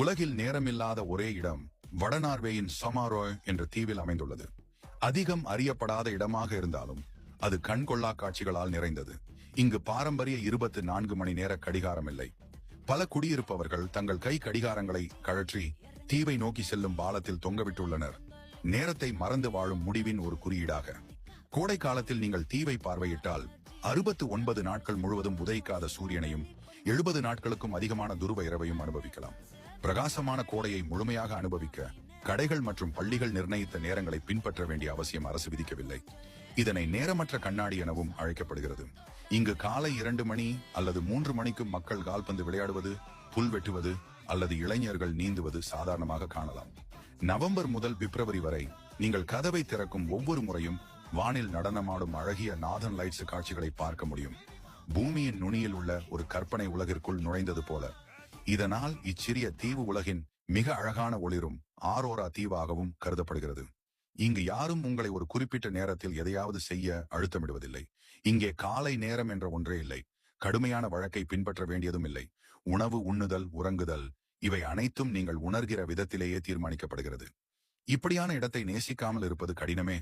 உலகில் நேரமில்லாத ஒரே இடம் வடநார்வேயின் சமாரோய் என்ற தீவில் அமைந்துள்ளது. அதிகம் அறியப்படாத இடமாக இருந்தாலும் அது கண்கொள்ளா காட்சிகளால் நிறைந்தது. இங்கு பாரம்பரிய 24 மணி நேர கடிகாரம் இல்லை. பல குடியிருப்பவர்கள் தங்கள் கை கடிகாரங்களை கழற்றி தீவை நோக்கி செல்லும் பாலத்தில் தொங்கவிட்டுள்ளனர். நேரத்தை மறந்து வாழும் முடிவின் ஒரு குறியீடாக. கோடை காலத்தில் நீங்கள் தீவை பார்வையிட்டால் 69 நாட்கள் முழுவதும் உதயிக்காத சூரியனையும் 70 நாட்களுக்கும் அதிகமான துருவ இரவையும் அனுபவிக்கலாம். பிரகாசமான கோடையை முழுமையாக அனுபவிக்க கடைகள் மற்றும் பள்ளிகள் நிர்ணயித்த நேரங்களை பின்பற்ற வேண்டிய அவசியம் அரசு விதிக்கவில்லை. இதனை நேரமற்ற கண்ணாடி எனவும் அழைக்கப்படுகிறது. இங்கு காலை 2 மணி அல்லது 3 மணிக்கு மக்கள் கால்பந்து விளையாடுவது, புல் வெட்டுவது அல்லது இளைஞர்கள் நீந்துவது சாதாரணமாக காணலாம். நவம்பர் முதல் பிப்ரவரி வரை நீங்கள் கதவை திறக்கும் ஒவ்வொரு முறையும் வானில் நடனமாடும் அழகிய நாதன் லைட்ஸ் காட்சிகளை பார்க்க முடியும். பூமியின் நுனியில் உள்ள ஒரு கற்பனை உலகிற்குள் நுழைந்தது போல. இதனால் இச்சிறிய தீவு உலகின் மிக அழகான ஒளிரும் ஆரோரா தீவாகவும் கருதப்படுகிறது. இங்கு யாரும் உங்களை ஒரு குறிப்பிட்ட நேரத்தில் எதையாவது செய்ய அழுத்தமிடுவதில்லை. இங்கே காலை நேரம் என்ற ஒன்றே இல்லை. கடுமையான வழக்கை பின்பற்ற வேண்டியதும் இல்லை. உணவு உண்ணுதல், உறங்குதல் இவை அனைத்தும் நீங்கள் உணர்கிற விதத்திலேயே தீர்மானிக்கப்படுகிறது. இப்படியான இடத்தை நேசிக்காமல் இருப்பது கடினமே.